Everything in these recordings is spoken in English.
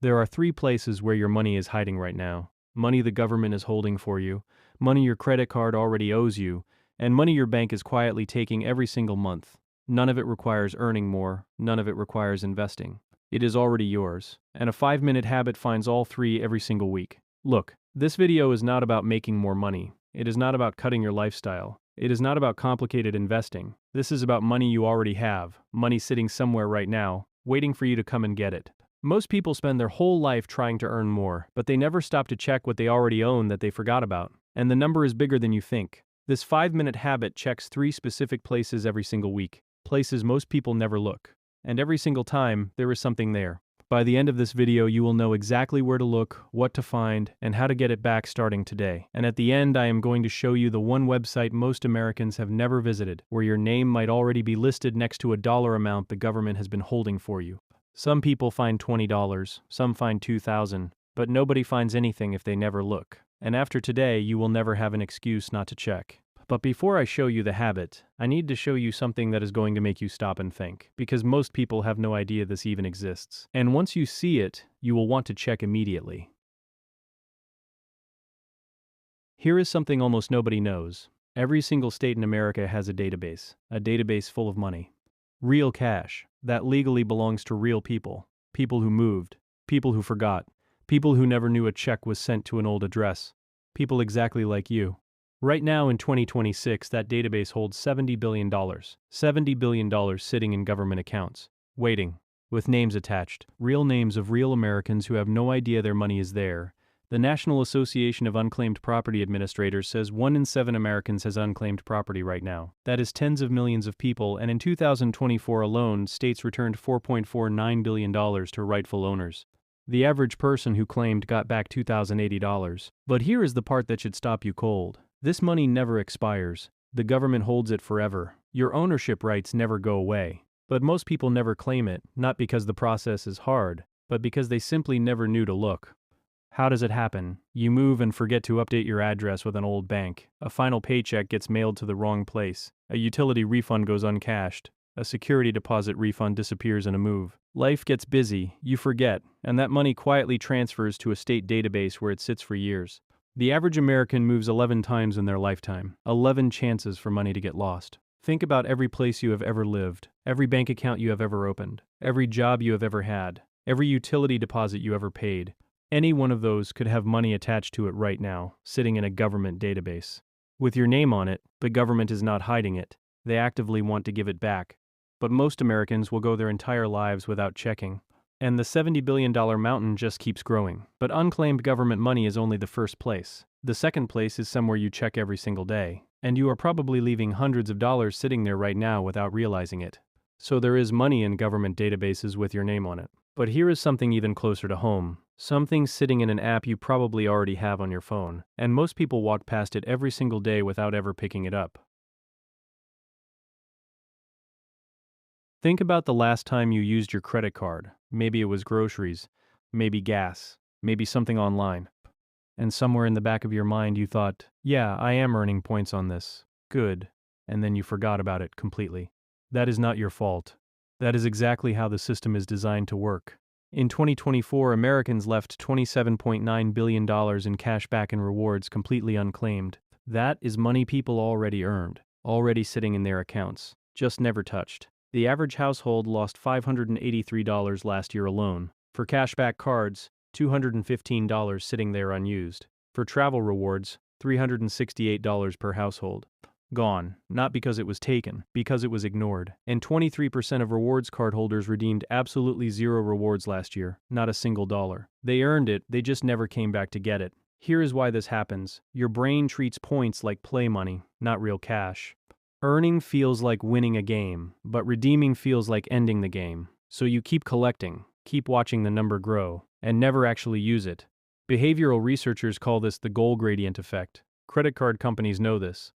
There are three places where your money is hiding right now: money the government is holding for you, money your credit card already owes you, and money your bank is quietly taking every single month. None of it requires earning more, none of it requires investing. It is already yours, and a 5-minute habit finds all three every single week. Look, this video is not about making more money. It is not about cutting your lifestyle. It is not about complicated investing. This is about money you already have, money sitting somewhere right now, waiting for you to come and get it. Most people spend their whole life trying to earn more, but they never stop to check what they already own that they forgot about. And the number is bigger than you think. This 5-minute habit checks 3 specific places every single week, places most people never look. And every single time, there is something there. By the end of this video, you will know exactly where to look, what to find, and how to get it back starting today. And at the end, I am going to show you the one website most Americans have never visited, where your name might already be listed next to a dollar amount the government has been holding for you. Some people find $20, some find $2,000, but nobody finds anything if they never look. And after today, you will never have an excuse not to check. But before I show you the habit, I need to show you something that is going to make you stop and think, because most people have no idea this even exists. And once you see it, you will want to check immediately. Here is something almost nobody knows. Every single state in America has a database full of money. Real cash, that legally belongs to real people. People who moved, people who forgot, people who never knew a check was sent to an old address. People exactly like you. Right now in 2026, that database holds $70 billion. $70 billion sitting in government accounts, waiting, with names attached, real names of real Americans who have no idea their money is there. The National Association of Unclaimed Property Administrators says 1 in 7 Americans has unclaimed property right now. That is tens of millions of people, and in 2024 alone, states returned $4.49 billion to rightful owners. The average person who claimed got back $2,080. But here is the part that should stop you cold. This money never expires. The government holds it forever. Your ownership rights never go away. But most people never claim it, not because the process is hard, but because they simply never knew to look. How does it happen? You move and forget to update your address with an old bank. A final paycheck gets mailed to the wrong place. A utility refund goes uncashed. A security deposit refund disappears in a move. Life gets busy, you forget, and that money quietly transfers to a state database where it sits for years. The average American moves 11 times in their lifetime. 11 chances for money to get lost. Think about every place you have ever lived, every bank account you have ever opened, every job you have ever had, every utility deposit you ever paid. Any one of those could have money attached to it right now, sitting in a government database. With your name on it, the government is not hiding it. They actively want to give it back. But most Americans will go their entire lives without checking. And the $70 billion mountain just keeps growing. But unclaimed government money is only the first place. The second place is somewhere you check every single day. And you are probably leaving hundreds of dollars sitting there right now without realizing it. So there is money in government databases with your name on it. But here is something even closer to home. Something sitting in an app you probably already have on your phone. And most people walk past it every single day without ever picking it up. Think about the last time you used your credit card. Maybe it was groceries, maybe gas, maybe something online. And somewhere in the back of your mind you thought, yeah, I am earning points on this. Good. And then you forgot about it completely. That is not your fault. That is exactly how the system is designed to work. In 2024, Americans left $27.9 billion in cash back and rewards completely unclaimed. That is money people already earned, already sitting in their accounts, just never touched. The average household lost $583 last year alone. For cashback cards, $215 sitting there unused. For travel rewards, $368 per household. Gone, not because it was taken, because it was ignored. And 23% of rewards card holders redeemed absolutely zero rewards last year, not a single dollar. They earned it, they just never came back to get it. Here is why this happens. Your brain treats points like play money, not real cash. Earning feels like winning a game, but redeeming feels like ending the game. So you keep collecting, keep watching the number grow, and never actually use it. Behavioral researchers call this the goal gradient effect. Credit card companies know this.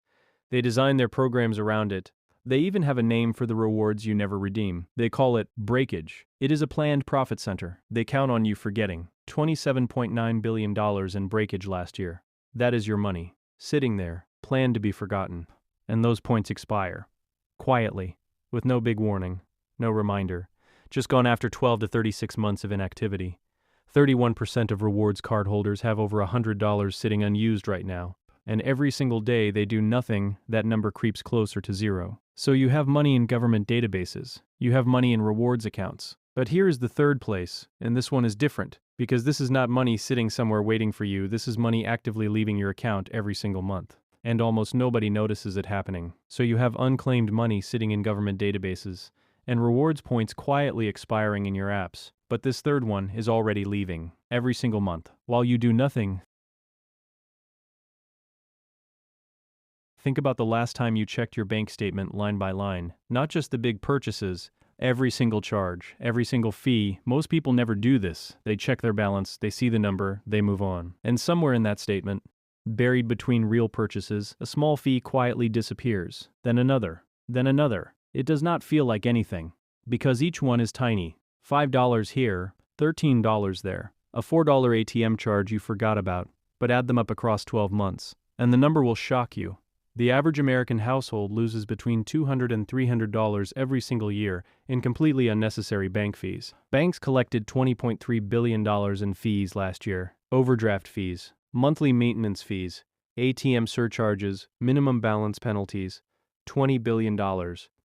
They design their programs around it. They even have a name for the rewards you never redeem. They call it breakage. It is a planned profit center. They count on you forgetting. $27.9 billion in breakage last year. That is your money, sitting there, planned to be forgotten. And those points expire. Quietly, with no big warning, no reminder, just gone after 12 to 36 months of inactivity. 31% of rewards card holders have over $100 sitting unused right now. And every single day they do nothing, that number creeps closer to zero. So you have money in government databases. You have money in rewards accounts. But here is the third place, and this one is different, because this is not money sitting somewhere waiting for you, this is money actively leaving your account every single month. And almost nobody notices it happening. So you have unclaimed money sitting in government databases, and rewards points quietly expiring in your apps. But this third one is already leaving, every single month, while you do nothing. Think about the last time you checked your bank statement line by line, not just the big purchases, every single charge, every single fee. Most people never do this. They check their balance, they see the number, they move on. And somewhere in that statement, buried between real purchases, a small fee quietly disappears, then another, then another. It does not feel like anything, because each one is tiny. $5 here, $13 there, a $4 ATM charge you forgot about, but add them up across 12 months, and the number will shock you. The average American household loses between $200 and $300 every single year in completely unnecessary bank fees. Banks collected $20.3 billion in fees last year, overdraft fees, monthly maintenance fees, ATM surcharges, minimum balance penalties, $20 billion,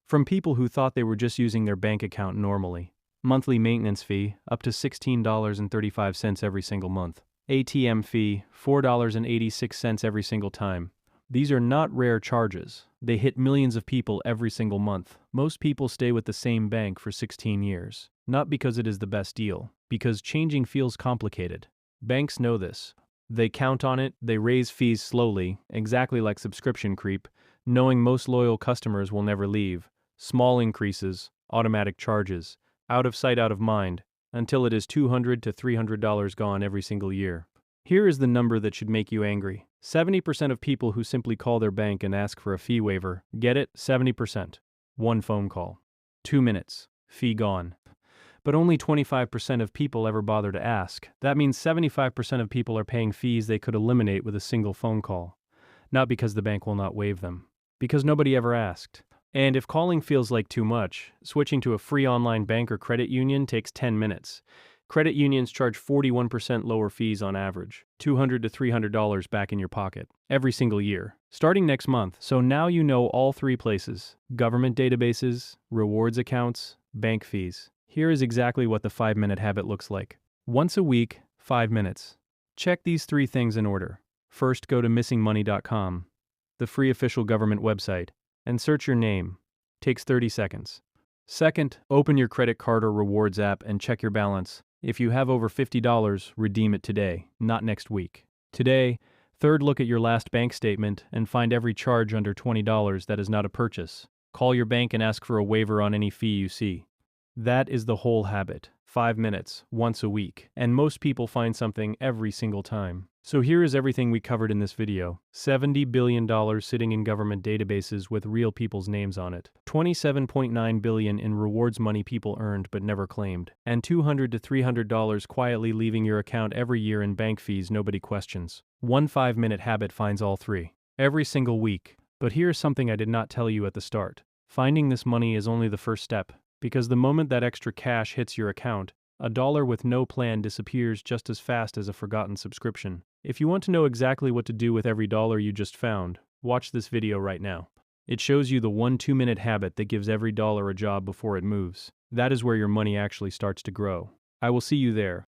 from people who thought they were just using their bank account normally. Monthly maintenance fee, up to $16.35 every single month. ATM fee, $4.86 every single time. These are not rare charges. They hit millions of people every single month. Most people stay with the same bank for 16 years. Not because it is the best deal, because changing feels complicated. Banks know this. They count on it, they raise fees slowly, exactly like subscription creep, knowing most loyal customers will never leave. Small increases, automatic charges, out of sight, out of mind, until it is $200 to $300 gone every single year. Here is the number that should make you angry. 70% of people who simply call their bank and ask for a fee waiver, get it? 70%. One phone call. 2 minutes. Fee gone. But only 25% of people ever bother to ask. That means 75% of people are paying fees they could eliminate with a single phone call. Not because the bank will not waive them. Because nobody ever asked. And if calling feels like too much, switching to a free online bank or credit union takes 10 minutes. Credit unions charge 41% lower fees on average, $200 to $300 back in your pocket, every single year, starting next month. So now you know all three places: government databases, rewards accounts, bank fees. Here is exactly what the 5-minute habit looks like. Once a week, 5 minutes. Check these three things in order. First, go to missingmoney.com, the free official government website, and search your name. Takes 30 seconds. Second, open your credit card or rewards app and check your balance. If you have over $50, redeem it today, not next week. Today. Third, look at your last bank statement and find every charge under $20 that is not a purchase. Call your bank and ask for a waiver on any fee you see. That is the whole habit. 5 minutes, once a week. And most people find something every single time. So here is everything we covered in this video. $70 billion sitting in government databases with real people's names on it. $27.9 billion in rewards money people earned but never claimed. And $200 to $300 quietly leaving your account every year in bank fees nobody questions. One 5-minute habit finds all three. Every single week. But here's something I did not tell you at the start. Finding this money is only the first step. Because the moment that extra cash hits your account, a dollar with no plan disappears just as fast as a forgotten subscription. If you want to know exactly what to do with every dollar you just found, watch this video right now. It shows you the 1 2-minute habit that gives every dollar a job before it moves. That is where your money actually starts to grow. I will see you there.